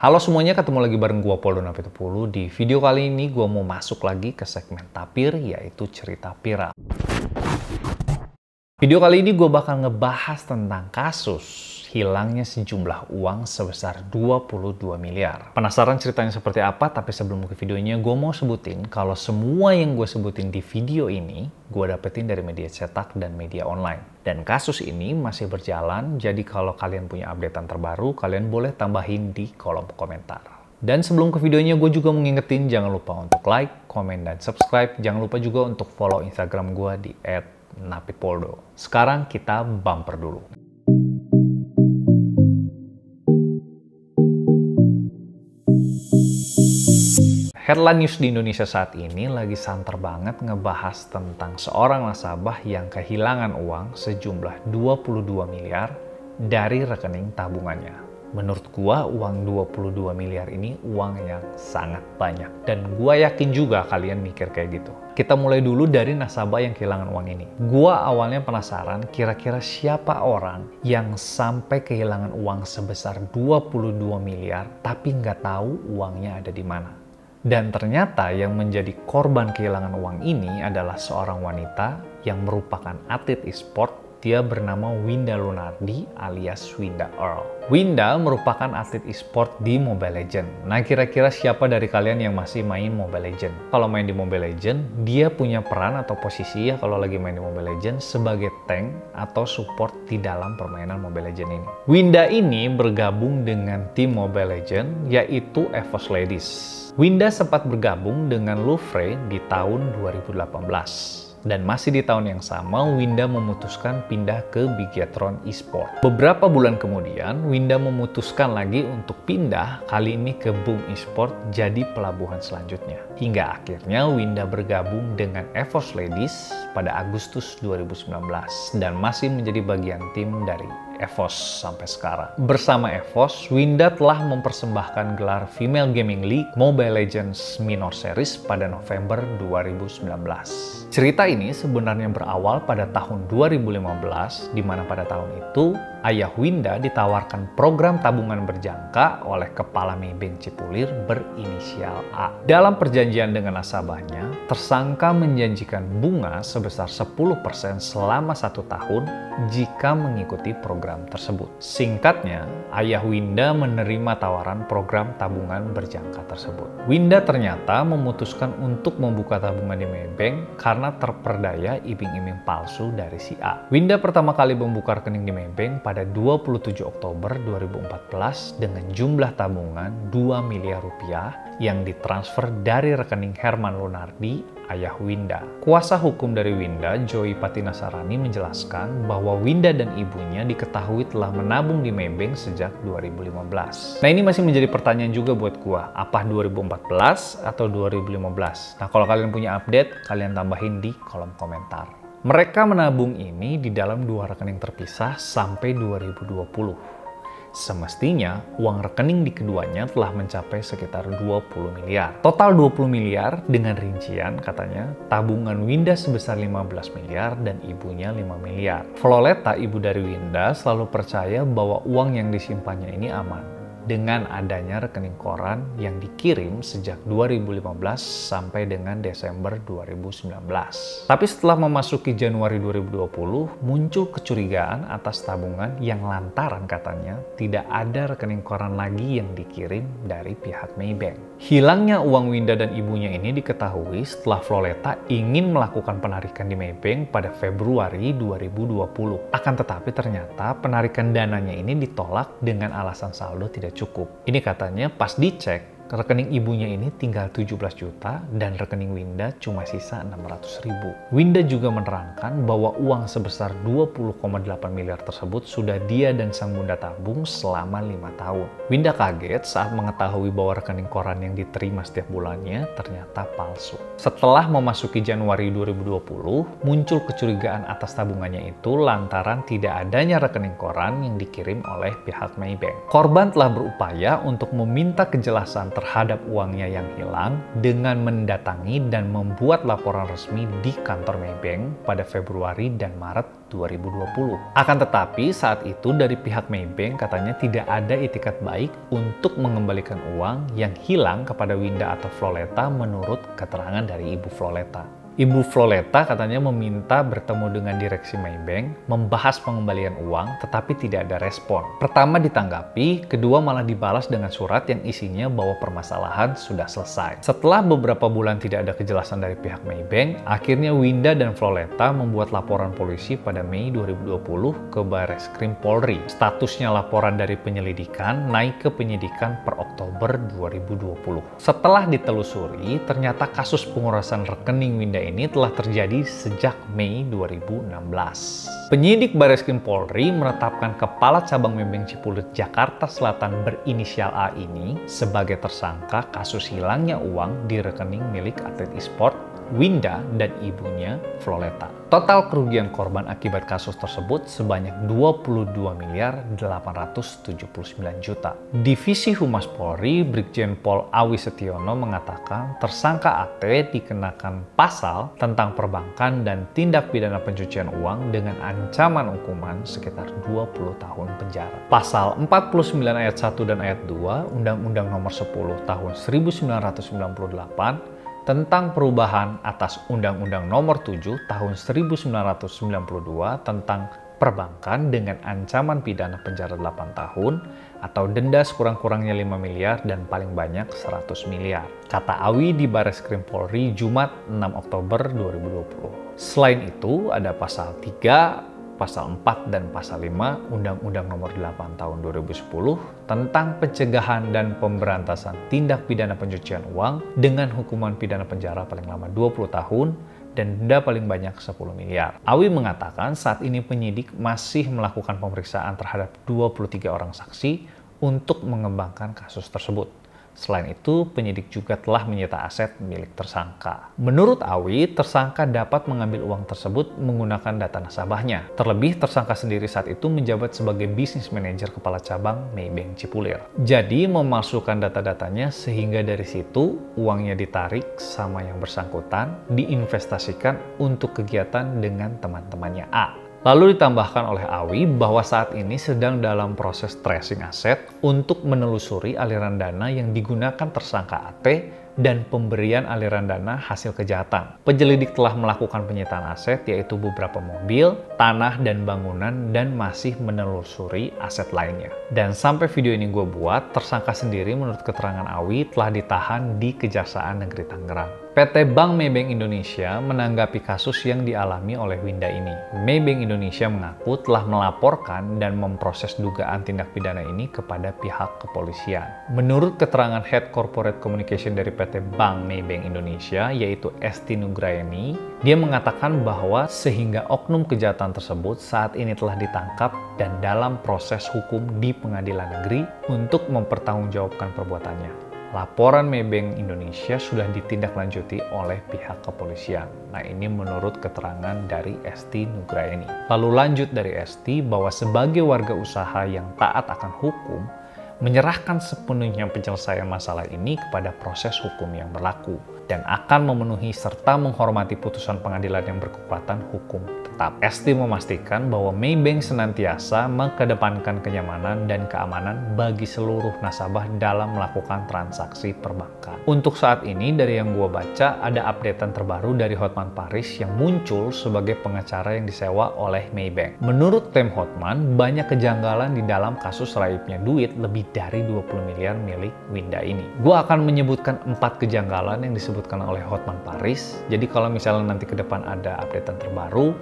Halo semuanya, ketemu lagi bareng gua Poldo Napitupulu. Di video kali ini gua mau masuk lagi ke segmen tapir, yaitu cerita viral. Video kali ini gua bakal ngebahas tentang kasus hilangnya sejumlah uang sebesar 22 miliar. Penasaran ceritanya seperti apa? Tapi sebelum ke videonya, gue mau sebutin kalau semua yang gue sebutin di video ini, gue dapetin dari media cetak dan media online. Dan kasus ini masih berjalan, jadi kalau kalian punya updatean terbaru, kalian boleh tambahin di kolom komentar. Dan sebelum ke videonya, gue juga mau ngingetin jangan lupa untuk like, komen, dan subscribe. Jangan lupa juga untuk follow Instagram gue di @napitpoldo. Sekarang kita bumper dulu. Headline news di Indonesia saat ini lagi santer banget ngebahas tentang seorang nasabah yang kehilangan uang sejumlah 22 miliar dari rekening tabungannya. Menurut gua uang 22 miliar ini uang yang sangat banyak. Dan gua yakin juga kalian mikir kayak gitu. Kita mulai dulu dari nasabah yang kehilangan uang ini. Gua awalnya penasaran kira-kira siapa orang yang sampai kehilangan uang sebesar 22 miliar tapi nggak tahu uangnya ada di mana. Dan ternyata yang menjadi korban kehilangan uang ini adalah seorang wanita yang merupakan atlet e-sport. Dia bernama Winda Lunardi alias Winda Earl. Winda merupakan atlet e-sport di Mobile Legends. Nah, kira-kira siapa dari kalian yang masih main Mobile Legends? Kalau main di Mobile Legends, dia punya peran atau posisi ya kalau lagi main di Mobile Legends sebagai tank atau support di dalam permainan Mobile Legends ini. Winda ini bergabung dengan tim Mobile Legends yaitu EVOS Ladies. Winda sempat bergabung dengan Louvre di tahun 2018. Dan masih di tahun yang sama, Winda memutuskan pindah ke Bigetron Esport. Beberapa bulan kemudian, Winda memutuskan lagi untuk pindah, kali ini ke Boom Esport jadi pelabuhan selanjutnya. Hingga akhirnya Winda bergabung dengan EVOS Ladies pada Agustus 2019 dan masih menjadi bagian tim dari EVOS sampai sekarang. Bersama EVOS, Winda telah mempersembahkan gelar Female Gaming League Mobile Legends Minor Series pada November 2019. Cerita ini sebenarnya berawal pada tahun 2015, di mana pada tahun itu ayah Winda ditawarkan program tabungan berjangka oleh kepala Maybank Cipulir berinisial A. Dalam perjanjian dengan nasabahnya, tersangka menjanjikan bunga sebesar 10% selama 1 tahun jika mengikuti program tersebut. Singkatnya, ayah Winda menerima tawaran program tabungan berjangka tersebut. Winda ternyata memutuskan untuk membuka tabungan di Maybank karena terperdaya iming-iming palsu dari si A. Winda pertama kali membuka rekening di Maybank pada 27 Oktober 2014 dengan jumlah tabungan 2 miliar rupiah yang ditransfer dari rekening Herman Lunardi, ayah Winda. Kuasa hukum dari Winda, Joy Patinasarani, menjelaskan bahwa Winda dan ibunya diketahui telah menabung di Maybank sejak 2015. Nah, ini masih menjadi pertanyaan juga buat gua, apa 2014 atau 2015? Nah, kalau kalian punya update, kalian tambahin di kolom komentar. Mereka menabung ini di dalam 2 rekening terpisah sampai 2020. Semestinya, uang rekening di keduanya telah mencapai sekitar 20 miliar. Total 20 miliar dengan rincian katanya, tabungan Winda sebesar 15 miliar dan ibunya 5 miliar. Floleta, ibu dari Winda, selalu percaya bahwa uang yang disimpannya ini aman dengan adanya rekening koran yang dikirim sejak 2015 sampai dengan Desember 2019. Tapi setelah memasuki Januari 2020, muncul kecurigaan atas tabungan yang lantaran katanya tidak ada rekening koran lagi yang dikirim dari pihak Maybank. Hilangnya uang Winda dan ibunya ini diketahui setelah Floleta ingin melakukan penarikan di Maybank pada Februari 2020. Akan tetapi ternyata penarikan dananya ini ditolak dengan alasan saldo tidak cukup. Ini katanya pas dicek, rekening ibunya ini tinggal 17 juta dan rekening Winda cuma sisa 600 ribu. Winda juga menerangkan bahwa uang sebesar 20,8 miliar tersebut sudah dia dan sang bunda tabung selama 5 tahun. Winda kaget saat mengetahui bahwa rekening koran yang diterima setiap bulannya ternyata palsu. Setelah memasuki Januari 2020, muncul kecurigaan atas tabungannya itu lantaran tidak adanya rekening koran yang dikirim oleh pihak Maybank. Korban telah berupaya untuk meminta kejelasan terhadap uangnya yang hilang dengan mendatangi dan membuat laporan resmi di kantor Maybank pada Februari dan Maret 2020. Akan tetapi saat itu dari pihak Maybank katanya tidak ada itikat baik untuk mengembalikan uang yang hilang kepada Winda atau Floleta menurut keterangan dari Ibu Floleta. Ibu Floleta katanya meminta bertemu dengan direksi Maybank, membahas pengembalian uang, tetapi tidak ada respon. Pertama ditanggapi, kedua malah dibalas dengan surat yang isinya bahwa permasalahan sudah selesai. Setelah beberapa bulan tidak ada kejelasan dari pihak Maybank, akhirnya Winda dan Floleta membuat laporan polisi pada Mei 2020 ke Barreskrim Polri. Statusnya laporan dari penyelidikan naik ke penyidikan per Oktober 2020. Setelah ditelusuri, ternyata kasus pengurasan rekening Winda ini telah terjadi sejak Mei 2016. Penyidik Barreskrim Polri menetapkan Kepala Cabang Maybank Cipulir Jakarta Selatan berinisial A ini sebagai tersangka kasus hilangnya uang di rekening milik atlet e-sport Winda dan ibunya Floleta. Total kerugian korban akibat kasus tersebut sebanyak 22.879 juta. Divisi Humas Polri, Brigjen Pol Awi Setiono mengatakan tersangka AT dikenakan pasal tentang perbankan dan tindak pidana pencucian uang dengan ancaman hukuman sekitar 20 tahun penjara. Pasal 49 ayat 1 dan ayat 2 Undang-Undang Nomor 10 Tahun 1998 tentang perubahan atas Undang-Undang Nomor 7 Tahun 1992 tentang perbankan dengan ancaman pidana penjara 8 tahun atau denda sekurang-kurangnya 5 miliar dan paling banyak 100 miliar. Kata Awi di Barreskrim Polri Jumat 6 Oktober 2020. Selain itu ada pasal 3, Pasal 4 dan Pasal 5 Undang-Undang Nomor 8 Tahun 2010 tentang pencegahan dan pemberantasan tindak pidana pencucian uang dengan hukuman pidana penjara paling lama 20 tahun dan denda paling banyak 10 miliar. Awi mengatakan saat ini penyidik masih melakukan pemeriksaan terhadap 23 orang saksi untuk mengembangkan kasus tersebut. Selain itu, penyidik juga telah menyita aset milik tersangka. Menurut Awi, tersangka dapat mengambil uang tersebut menggunakan data nasabahnya. Terlebih, tersangka sendiri saat itu menjabat sebagai bisnis manajer kepala cabang Maybank Cipulir. Jadi, memasukkan data-datanya sehingga dari situ uangnya ditarik sama yang bersangkutan, diinvestasikan untuk kegiatan dengan teman-temannya A. Lalu ditambahkan oleh Awi bahwa saat ini sedang dalam proses tracing aset untuk menelusuri aliran dana yang digunakan tersangka AT dan pemberian aliran dana hasil kejahatan. Penyelidik telah melakukan penyitaan aset yaitu beberapa mobil, tanah, dan bangunan dan masih menelusuri aset lainnya. Dan sampai video ini gue buat, tersangka sendiri menurut keterangan Awi telah ditahan di Kejaksaan Negeri Tangerang. PT Bank Maybank Indonesia menanggapi kasus yang dialami oleh Winda ini. Maybank Indonesia mengaku telah melaporkan dan memproses dugaan tindak pidana ini kepada pihak kepolisian. Menurut keterangan Head Corporate Communication dari PT Bank Maybank Indonesia, yaitu Esti Nugraeni, dia mengatakan bahwa sehingga oknum kejahatan tersebut saat ini telah ditangkap dan dalam proses hukum di pengadilan negeri untuk mempertanggungjawabkan perbuatannya. Laporan Maybank Indonesia sudah ditindaklanjuti oleh pihak kepolisian. Nah, ini menurut keterangan dari Esti Nugraeni. Lalu lanjut dari Esti bahwa sebagai warga usaha yang taat akan hukum, menyerahkan sepenuhnya penyelesaian masalah ini kepada proses hukum yang berlaku dan akan memenuhi serta menghormati putusan pengadilan yang berkekuatan hukum tetap. Esti memastikan bahwa Maybank senantiasa mengedepankan kenyamanan dan keamanan bagi seluruh nasabah dalam melakukan transaksi perbankan. Untuk saat ini, dari yang gua baca, ada updatean terbaru dari Hotman Paris yang muncul sebagai pengacara yang disewa oleh Maybank. Menurut klaim Hotman, banyak kejanggalan di dalam kasus raibnya duit lebih dari 20 miliar milik Winda ini. Gua akan menyebutkan 4 kejanggalan yang disebutkan oleh Hotman Paris. Jadi kalau misalnya nanti ke depan ada updatean terbaru,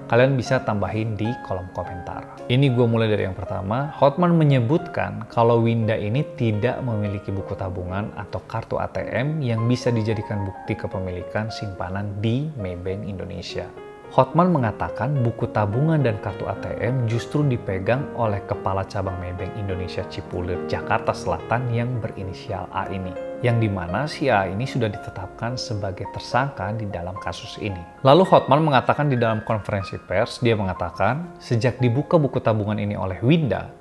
kalian bisa tambahin di kolom komentar. Ini gue mulai dari yang pertama. Hotman menyebutkan kalau Winda ini tidak memiliki buku tabungan atau kartu ATM yang bisa dijadikan bukti kepemilikan simpanan di Maybank Indonesia. Hotman mengatakan buku tabungan dan kartu ATM justru dipegang oleh Kepala Cabang Maybank Indonesia Cipulir Jakarta Selatan yang berinisial A ini, yang dimana si A ini sudah ditetapkan sebagai tersangka di dalam kasus ini. Lalu Hotman mengatakan di dalam konferensi pers, dia mengatakan sejak dibuka buku tabungan ini oleh Winda,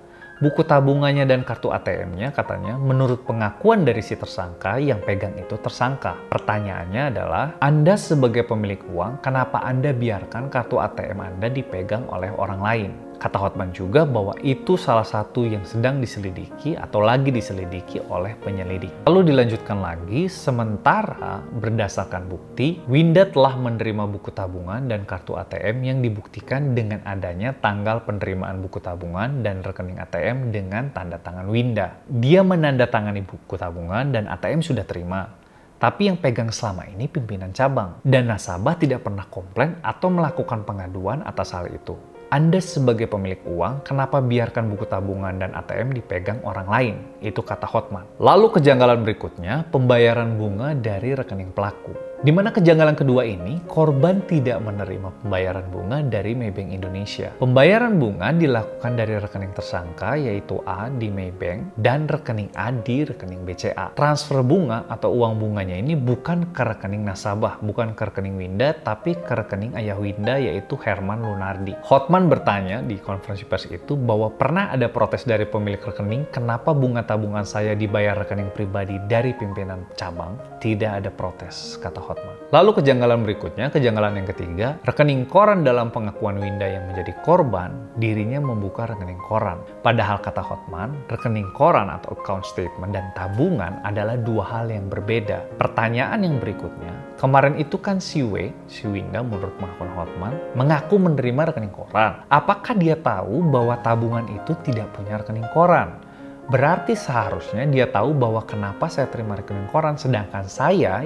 Buku tabungannya dan kartu ATM-nya katanya menurut pengakuan dari si tersangka yang pegang itu tersangka. Pertanyaannya adalah, Anda sebagai pemilik uang, kenapa Anda biarkan kartu ATM Anda dipegang oleh orang lain? Kata Hotman juga bahwa itu salah satu yang sedang diselidiki atau lagi diselidiki oleh penyelidik. Lalu dilanjutkan lagi, sementara berdasarkan bukti, Winda telah menerima buku tabungan dan kartu ATM yang dibuktikan dengan adanya tanggal penerimaan buku tabungan dan rekening ATM dengan tanda tangan Winda. Dia menandatangani buku tabungan dan ATM sudah terima. Tapi yang pegang selama ini pimpinan cabang. Dan nasabah tidak pernah komplain atau melakukan pengaduan atas hal itu. Anda sebagai pemilik uang, kenapa biarkan buku tabungan dan ATM dipegang orang lain? Itu kata Hotman. Lalu kejanggalan berikutnya, pembayaran bunga dari rekening pelaku. Di mana kejanggalan kedua ini, korban tidak menerima pembayaran bunga dari Maybank Indonesia. Pembayaran bunga dilakukan dari rekening tersangka, yaitu A di Maybank, dan rekening A di rekening BCA. Transfer bunga atau uang bunganya ini bukan ke rekening nasabah, bukan ke rekening Winda, tapi ke rekening ayah Winda, yaitu Herman Lunardi. Hotman bertanya di konferensi pers itu bahwa pernah ada protes dari pemilik rekening, kenapa bunga tabungan saya dibayar rekening pribadi dari pimpinan cabang? Tidak ada protes, kata Hotman. Lalu kejanggalan berikutnya, kejanggalan yang ketiga, rekening koran dalam pengakuan Winda yang menjadi korban, dirinya membuka rekening koran. Padahal kata Hotman, rekening koran atau account statement dan tabungan adalah dua hal yang berbeda. Pertanyaan yang berikutnya, kemarin itu kan si Winda menurut pengakuan Hotman, mengaku menerima rekening koran. Apakah dia tahu bahwa tabungan itu tidak punya rekening koran? Berarti seharusnya dia tahu bahwa kenapa saya terima rekening koran, sedangkan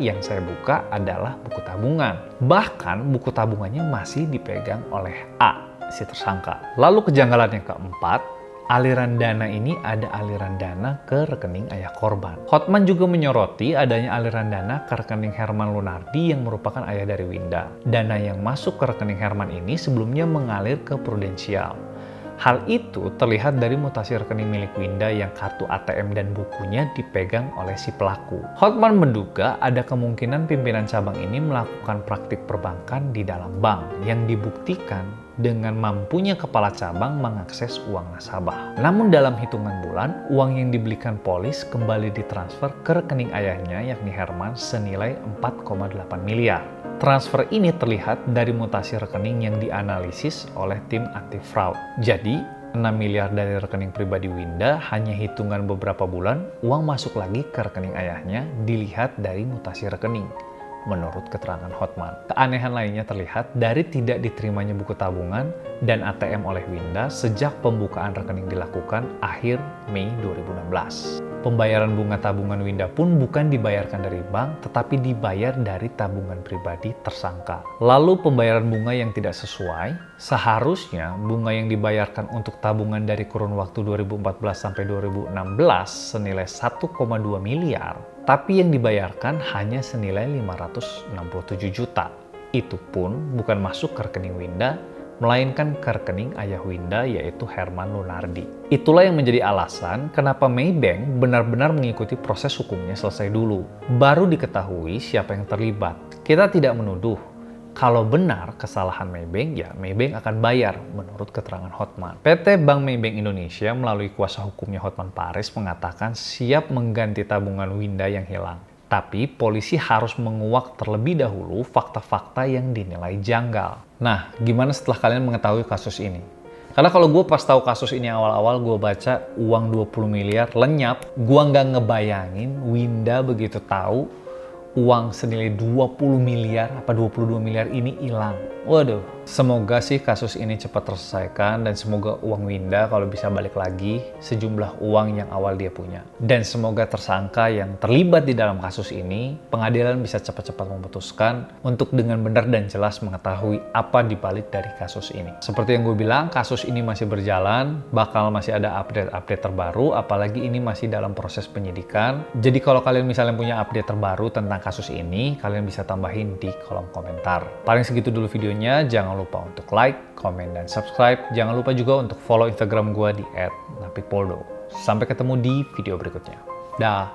yang saya buka adalah buku tabungan. Bahkan buku tabungannya masih dipegang oleh A, si tersangka. Lalu kejanggalan yang keempat, aliran dana ini ada aliran dana ke rekening ayah korban. Hotman juga menyoroti adanya aliran dana ke rekening Herman Lunardi yang merupakan ayah dari Winda. Dana yang masuk ke rekening Herman ini sebelumnya mengalir ke Prudensial. Hal itu terlihat dari mutasi rekening milik Winda yang kartu ATM dan bukunya dipegang oleh si pelaku. Hotman menduga ada kemungkinan pimpinan cabang ini melakukan praktik perbankan di dalam bank yang dibuktikan dengan mampunya kepala cabang mengakses uang nasabah. Namun dalam hitungan bulan, uang yang dibelikan polis kembali ditransfer ke rekening ayahnya yakni Herman senilai 4,8 miliar. Transfer ini terlihat dari mutasi rekening yang dianalisis oleh tim anti fraud. Jadi, 6 miliar dari rekening pribadi Winda hanya hitungan beberapa bulan, uang masuk lagi ke rekening ayahnya dilihat dari mutasi rekening. Menurut keterangan Hotman. Keanehan lainnya terlihat dari tidak diterimanya buku tabungan dan ATM oleh Winda sejak pembukaan rekening dilakukan akhir Mei 2016. Pembayaran bunga tabungan Winda pun bukan dibayarkan dari bank, tetapi dibayar dari tabungan pribadi tersangka. Lalu pembayaran bunga yang tidak sesuai, seharusnya bunga yang dibayarkan untuk tabungan dari kurun waktu 2014 sampai 2016 senilai 1,2 miliar, tapi yang dibayarkan hanya senilai 567 juta. Itu pun bukan masuk ke rekening Winda, melainkan ke rekening ayah Winda yaitu Herman Lunardi. Itulah yang menjadi alasan kenapa Maybank benar-benar mengikuti proses hukumnya selesai dulu. Baru diketahui siapa yang terlibat. Kita tidak menuduh. Kalau benar kesalahan Maybank, ya Maybank akan bayar menurut keterangan Hotman. PT Bank Maybank Indonesia melalui kuasa hukumnya Hotman Paris mengatakan siap mengganti tabungan Winda yang hilang. Tapi polisi harus menguak terlebih dahulu fakta-fakta yang dinilai janggal. Nah, gimana setelah kalian mengetahui kasus ini? Karena kalau gue pas tahu kasus ini awal-awal, gue baca uang 20 miliar lenyap, gue nggak ngebayangin Winda begitu tahu uang senilai 20 miliar, apa 22 miliar ini hilang. Waduh, semoga sih kasus ini cepat terselesaikan dan semoga uang Winda kalau bisa balik lagi sejumlah uang yang awal dia punya. Dan semoga tersangka yang terlibat di dalam kasus ini, pengadilan bisa cepat-cepat memutuskan untuk dengan benar dan jelas mengetahui apa dibalik dari kasus ini. Seperti yang gue bilang, kasus ini masih berjalan, bakal masih ada update-update terbaru, apalagi ini masih dalam proses penyidikan. Jadi kalau kalian misalnya punya update terbaru tentang kasus ini, kalian bisa tambahin di kolom komentar. Paling segitu dulu videonya. Jangan lupa untuk like, komen, dan subscribe. Jangan lupa juga untuk follow Instagram gue di @napitpoldo. Sampai ketemu di video berikutnya. Dah.